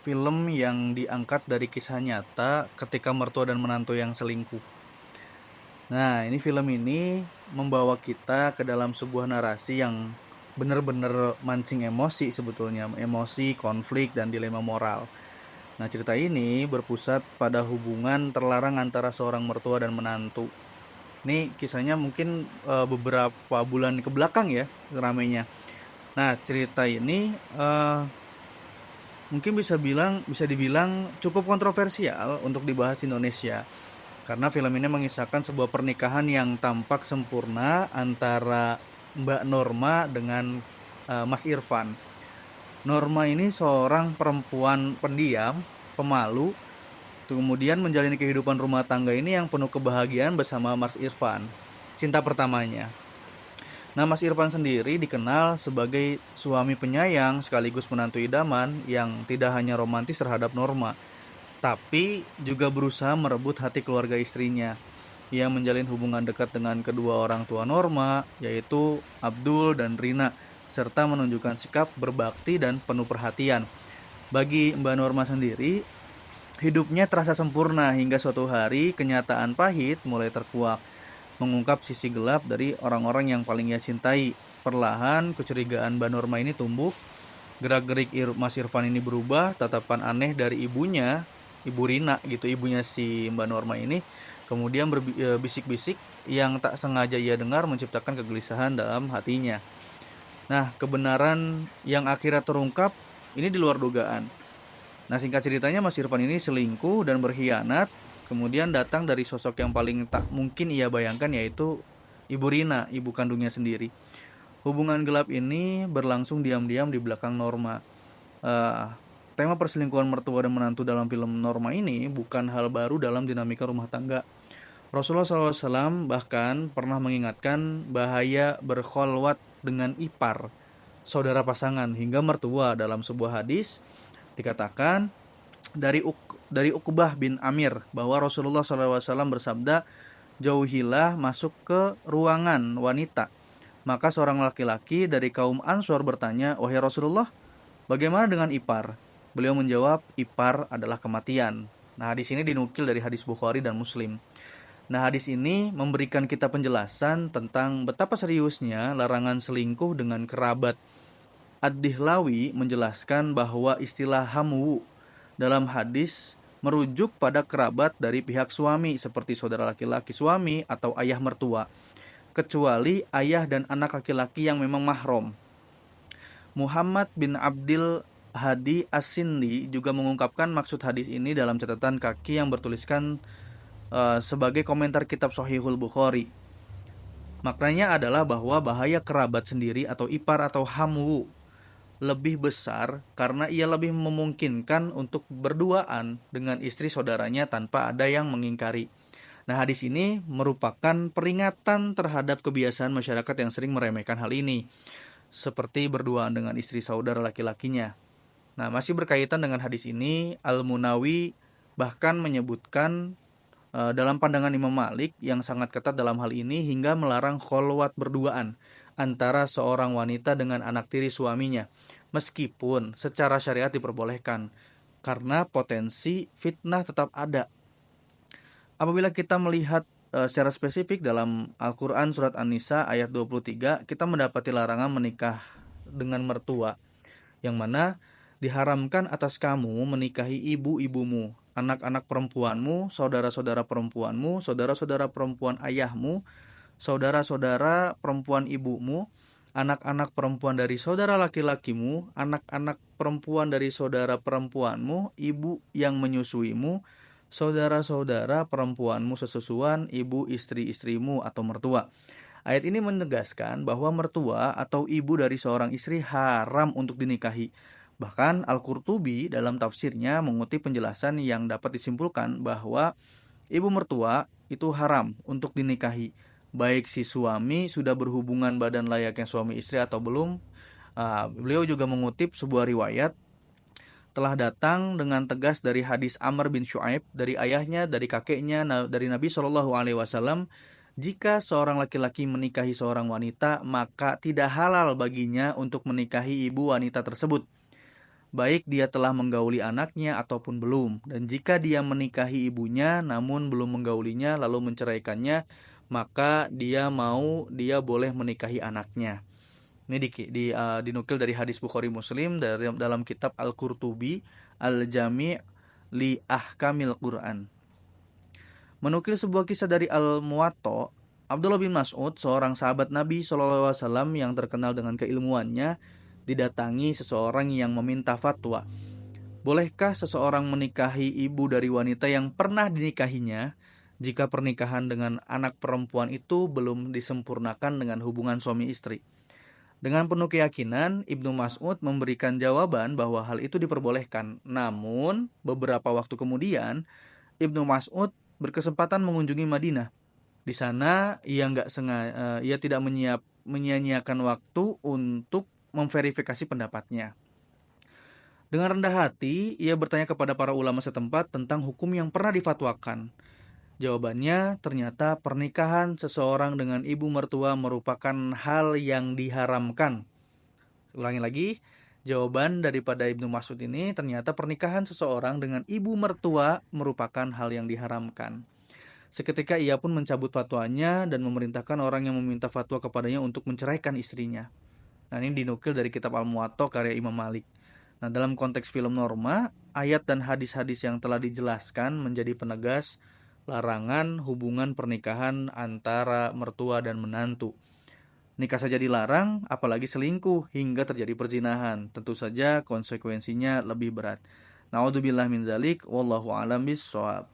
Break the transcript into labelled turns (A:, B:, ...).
A: film yang diangkat dari kisah nyata ketika mertua dan menantu yang selingkuh. Nah, ini film ini membawa kita ke dalam sebuah narasi yang benar-benar mancing emosi sebetulnya, emosi, konflik, dan dilema moral. Nah, cerita ini berpusat pada hubungan terlarang antara seorang mertua dan menantu. Ini kisahnya mungkin beberapa bulan ke belakang ya ramainya. Nah, cerita ini mungkin bisa dibilang cukup kontroversial untuk dibahas di Indonesia. Karena film ini mengisahkan sebuah pernikahan yang tampak sempurna antara Mbak Norma dengan Mas Irfan. Norma ini seorang perempuan pendiam, pemalu, kemudian menjalani kehidupan rumah tangga ini yang penuh kebahagiaan bersama Mas Irfan, cinta pertamanya. Nah, Mas Irfan sendiri dikenal sebagai suami penyayang sekaligus menantu idaman yang tidak hanya romantis terhadap Norma, tapi juga berusaha merebut hati keluarga istrinya. Ia menjalin hubungan dekat dengan kedua orang tua Norma, yaitu Abdul dan Rina, serta menunjukkan sikap berbakti dan penuh perhatian. Bagi Mbak Norma sendiri, hidupnya terasa sempurna hingga suatu hari kenyataan pahit mulai terkuak, mengungkap sisi gelap dari orang-orang yang paling ia cintai. Perlahan, kecurigaan Mbak Norma ini tumbuh, gerak-gerik Mas Irfan ini berubah, tatapan aneh dari ibunya, Ibu Rina gitu, ibunya si Mbak Norma ini, kemudian berbisik-bisik yang tak sengaja ia dengar menciptakan kegelisahan dalam hatinya. Nah, kebenaran yang akhirnya terungkap ini di luar dugaan. Nah, singkat ceritanya Mas Irfan ini selingkuh dan berkhianat, kemudian datang dari sosok yang paling tak mungkin ia bayangkan, yaitu Ibu Rina, ibu kandungnya sendiri. Hubungan gelap ini berlangsung diam-diam di belakang Norma. Eh, Tema perselingkuhan mertua dan menantu dalam film Norma ini bukan hal baru dalam dinamika rumah tangga. Rasulullah SAW bahkan pernah mengingatkan bahaya berkholwat dengan ipar, saudara pasangan, hingga mertua. Dalam sebuah hadis dikatakan dari Uqbah bin Amir bahwa Rasulullah SAW bersabda, jauhilah masuk ke ruangan wanita. Maka seorang laki-laki dari kaum Ansor bertanya, wahai Rasulullah, bagaimana dengan ipar? Beliau menjawab, ipar adalah kematian. Nah, hadis ini dinukil dari hadis Bukhari dan Muslim. Nah, hadis ini memberikan kita penjelasan tentang betapa seriusnya larangan selingkuh dengan kerabat. Ad-Dihlawi menjelaskan bahwa istilah hamu dalam hadis merujuk pada kerabat dari pihak suami seperti saudara laki-laki suami atau ayah mertua, kecuali ayah dan anak laki-laki yang memang mahram. Muhammad bin Abdil Hadi As-Sindi juga mengungkapkan maksud hadis ini dalam catatan kaki yang bertuliskan sebagai komentar kitab Sahihul Bukhari. Maknanya adalah bahwa bahaya kerabat sendiri atau ipar atau hamu lebih besar karena ia lebih memungkinkan untuk berduaan dengan istri saudaranya tanpa ada yang mengingkari. Nah, hadis ini merupakan peringatan terhadap kebiasaan masyarakat yang sering meremehkan hal ini, seperti berduaan dengan istri saudara laki-lakinya. Nah, masih berkaitan dengan hadis ini, Al-Munawi bahkan menyebutkan dalam pandangan Imam Malik yang sangat ketat dalam hal ini hingga melarang kholwat berduaan antara seorang wanita dengan anak tiri suaminya, meskipun secara syariat diperbolehkan, karena potensi fitnah tetap ada. Apabila kita melihat secara spesifik dalam Al-Quran surat An-Nisa ayat 23, kita mendapati larangan menikah dengan mertua, yang mana diharamkan atas kamu menikahi ibu-ibumu, anak-anak perempuanmu, saudara-saudara perempuanmu, saudara-saudara perempuan ayahmu, saudara-saudara perempuan ibumu, anak-anak perempuan dari saudara laki-lakimu, anak-anak perempuan dari saudara perempuanmu, ibu yang menyusuimu, saudara-saudara perempuanmu sesusuan, ibu istri-istrimu atau mertua. Ayat ini menegaskan bahwa mertua atau ibu dari seorang istri haram untuk dinikahi. Bahkan Al-Qurtubi dalam tafsirnya mengutip penjelasan yang dapat disimpulkan bahwa ibu mertua itu haram untuk dinikahi, baik si suami sudah berhubungan badan layaknya suami istri atau belum. Beliau juga mengutip sebuah riwayat telah datang dengan tegas dari hadis Amr bin Shu'aib dari ayahnya, dari kakeknya, dari Nabi Shallallahu Alaihi Wasallam. Jika seorang laki-laki menikahi seorang wanita, maka tidak halal baginya untuk menikahi ibu wanita tersebut. baik dia telah menggauli anaknya ataupun belum. Dan jika dia menikahi ibunya namun belum menggaulinya lalu menceraikannya, maka dia boleh menikahi anaknya. Ini dinukil dari hadis Bukhari Muslim dalam kitab Al-Qurtubi Al-Jami' li Ahkamil Quran. Menukil sebuah kisah dari Al-Muwatta, Abdullah bin Mas'ud, seorang sahabat Nabi SAW yang terkenal dengan keilmuannya, didatangi seseorang yang meminta fatwa. Bolehkah seseorang menikahi ibu dari wanita yang pernah dinikahinya jika pernikahan dengan anak perempuan itu belum disempurnakan dengan hubungan suami istri? Dengan penuh keyakinan, Ibnu Mas'ud memberikan jawaban bahwa hal itu diperbolehkan. Namun, beberapa waktu kemudian, Ibnu Mas'ud berkesempatan mengunjungi Madinah. Di sana, ia tidak menyia-nyiakan waktu untuk memverifikasi pendapatnya. Dengan rendah hati, ia bertanya kepada para ulama setempat tentang hukum yang pernah difatwakan. Jawabannya, ternyata pernikahan seseorang dengan ibu mertua merupakan hal yang diharamkan. Ulangi lagi, jawaban daripada Ibnu Mas'ud ini, ternyata pernikahan seseorang dengan ibu mertua merupakan hal yang diharamkan. Seketika ia pun mencabut fatwanya dan memerintahkan orang yang meminta fatwa kepadanya untuk menceraikan istrinya. Nah, ini dinukil dari kitab Al-Muwatta karya Imam Malik. Nah, dalam konteks film Norma, ayat dan hadis-hadis yang telah dijelaskan menjadi penegas larangan hubungan pernikahan antara mertua dan menantu. Nikah saja dilarang, apalagi selingkuh hingga terjadi perzinahan. Tentu saja konsekuensinya lebih berat. Na'udzubillah min dzalik, wallahu a'lam bishshawab.